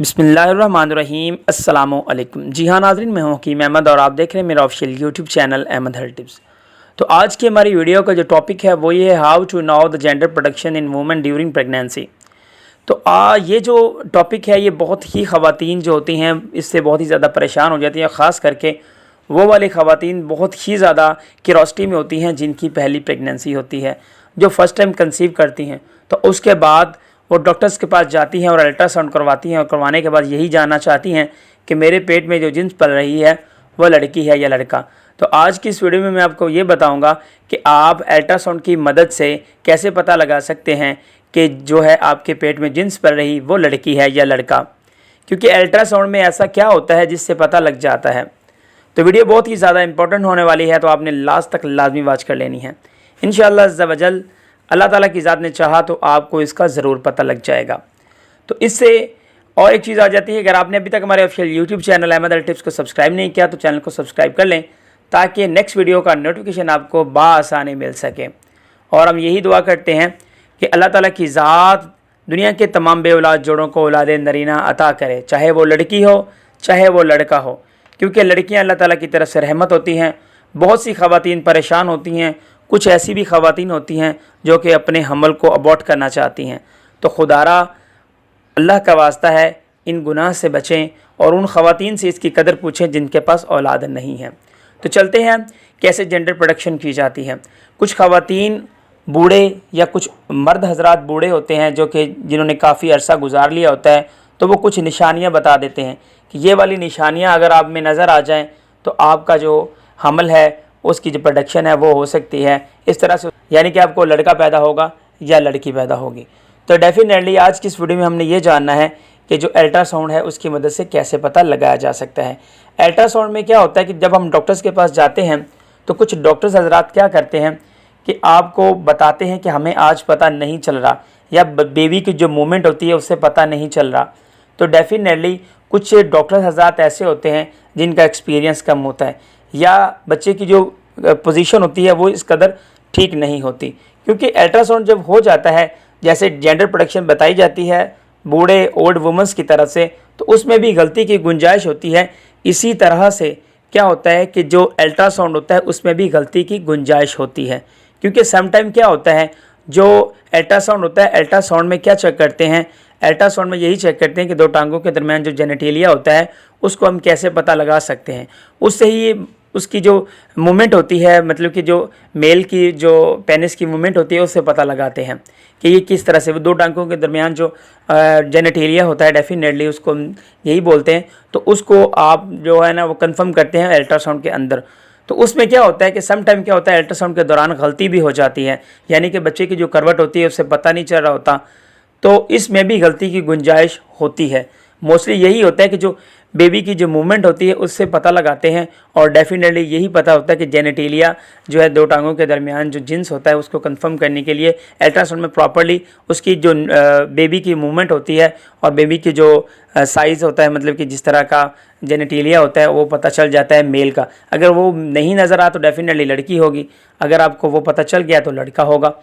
बिस्मिल्लाहिर्रहमानिर्रहीम अस्सलामु अलैकुम। जी हाँ नाज़रीन, मैं हूँ हकीम अहमद और आप देख रहे हैं मेरा official YouTube channel Ahmad health tips. तो आज की हमारी वीडियो का जो टॉपिक है वो ये है how to know the gender production in women during pregnancy. तो ये जो टॉपिक है ये बहुत ही ख़वातीन जो होती हैं इससे बहुत ही ज़्यादा परेशान हो जाती हैं, ख़ास करके वो वाली ख़वातीन बहुत ही ज़्यादा क्यूरोसिटी में होती हैं जिनकी पहली प्रेगनेंसी होती है, जो फ़र्स्ट टाइम कंसीव करती हैं। तो उसके बाद वो डॉक्टर्स के पास जाती हैं और अल्ट्रासाउंड करवाती हैं और करवाने के बाद यही जानना चाहती हैं कि मेरे पेट में जो जिन्स पल रही है वह लड़की है या लड़का। तो आज की इस वीडियो में मैं आपको ये बताऊंगा कि आप अल्ट्रासाउंड की मदद से कैसे पता लगा सकते हैं कि जो है आपके पेट में जिन्स पल रही वो लड़की है या लड़का, क्योंकि अल्ट्रासाउंड में ऐसा क्या होता है जिससे पता लग जाता है। तो वीडियो बहुत ही ज़्यादा इंपॉर्टेंट होने वाली है, तो आपने लास्ट तक लाजमी वॉच कर लेनी है। इंशाअल्लाह अज़्ज़ा वजल अल्लाह ताला की ज़ात ने चाहा तो आपको इसका ज़रूर पता लग जाएगा। तो इससे और एक चीज़ आ जाती है, अगर आपने अभी तक हमारे official YouTube channel Ahmad health tips को सब्सक्राइब नहीं किया तो चैनल को सब्सक्राइब कर लें ताकि नेक्स्ट वीडियो का नोटिफिकेशन आपको बाआसानी मिल सके। और हम यही दुआ करते हैं कि अल्लाह ताला की ज़ात दुनिया के तमाम बे औलाद जोड़ों को औलाद नरीना अता करे, चाहे वो लड़की हो चाहे वो लड़का हो, क्योंकि लड़कियाँ अल्लाह ताला की तरफ से रहमत होती हैं। बहुत सी ख़वातीन परेशान होती हैं, कुछ ऐसी भी ख़वातीन होती हैं जो कि अपने हमल को अबॉर्ट करना चाहती हैं। तो खुदारा अल्लाह का वास्ता है इन गुनाह से बचें और उन ख़वातीन से इसकी कदर पूछें जिनके पास औलाद नहीं है। तो चलते हैं कैसे जेंडर प्रोडक्शन की जाती है। कुछ ख़वातीन बूढ़े या कुछ मर्द हजरात बूढ़े होते हैं जो कि जिन्होंने काफ़ी अरसा गुजार लिया होता है, तो वो कुछ निशानियाँ बता देते हैं कि ये वाली निशानियाँ अगर आप में नज़र आ जाएँ तो आपका जो हमल है उसकी जो प्रोडक्शन है वो हो सकती है इस तरह से, यानी कि आपको लड़का पैदा होगा या लड़की पैदा होगी। तो डेफिनेटली आज की इस वीडियो में हमने ये जानना है कि जो अल्ट्रासाउंड है उसकी मदद से कैसे पता लगाया जा सकता है। अल्ट्रासाउंड में क्या होता है कि जब हम डॉक्टर्स के पास जाते हैं तो कुछ डॉक्टर्स हजरात क्या करते हैं कि आपको बताते हैं कि हमें आज पता नहीं चल रहा या बेबी की जो मूवमेंट होती है उससे पता नहीं चल रहा। तो डेफिनेटली कुछ डॉक्टर हजरात ऐसे होते हैं जिनका एक्सपीरियंस कम होता है या बच्चे की जो पोजीशन होती है वो इस कदर ठीक नहीं होती, क्योंकि अल्ट्रासाउंड जब हो जाता है जैसे जेंडर प्रोडक्शन बताई जाती है बूढ़े ओल्ड वुमेंस की तरफ से, तो उसमें भी गलती की गुंजाइश होती है। इसी तरह से क्या होता है कि जो अल्ट्रासाउंड होता है उसमें भी गलती की गुंजाइश होती है, क्योंकि समटाइम क्या होता है जो अल्ट्रासाउंड होता है, अल्ट्रासाउंड में क्या चेक करते हैं, अल्ट्रासाउंड में यही चेक करते हैं कि दो टांगों के दरमियान जो जेनेटेलिया होता है उसको हम कैसे पता लगा सकते हैं। उससे ही उसकी जो मूवमेंट होती है, मतलब कि जो मेल की जो पेनिस की मूवमेंट होती है उससे पता लगाते हैं कि ये किस तरह से वो दो टांगों के दरमियान जो जेनेटेलिया होता है डेफिनेटली उसको यही बोलते हैं। तो उसको आप जो है ना वो कंफर्म करते हैं अल्ट्रासाउंड के अंदर। तो उसमें क्या होता है कि सम टाइम क्या होता है अल्ट्रासाउंड के दौरान गलती भी हो जाती है, यानी कि बच्चे की जो करवट होती है उससे पता नहीं चल रहा होता, तो इसमें भी गलती की गुंजाइश होती है। मोस्टली यही होता है कि जो बेबी की जो मूवमेंट होती है उससे पता लगाते हैं और डेफिनेटली यही पता होता है कि जेनेटेलिया जो है दो टांगों के दरमियान जो जिन्स होता है उसको कंफर्म करने के लिए अल्ट्रासाउंड में प्रॉपर्ली उसकी जो बेबी की मूवमेंट होती है और बेबी की जो साइज़ होता है, मतलब कि जिस तरह का जेनेटेलिया होता है वो पता चल जाता है मेल का। अगर वो नहीं नज़र आ तो डेफिनेटली लड़की होगी, अगर आपको वो पता चल गया तो लड़का होगा।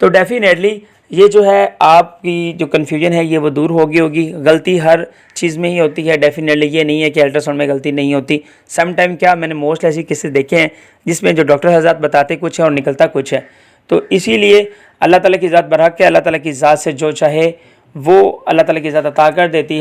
तो डेफिनेटली ये जो है आपकी जो कन्फ्यूजन है ये वो दूर होगी। गलती हर चीज़ में ही होती है, डेफिनेटली ये नहीं है कि अल्ट्रासाउंड में गलती नहीं होती। सम टाइम क्या मैंने मोस्ट ऐसी केसेस देखे हैं जिसमें जो डॉक्टर हज़रात बताते कुछ है और निकलता कुछ है। तो इसीलिए अल्लाह ताला की ज़ात बरहक है, अल्लाह ताला की ज़ात से जो चाहे वो अल्लाह ताला की ज़ात अता कर देती है।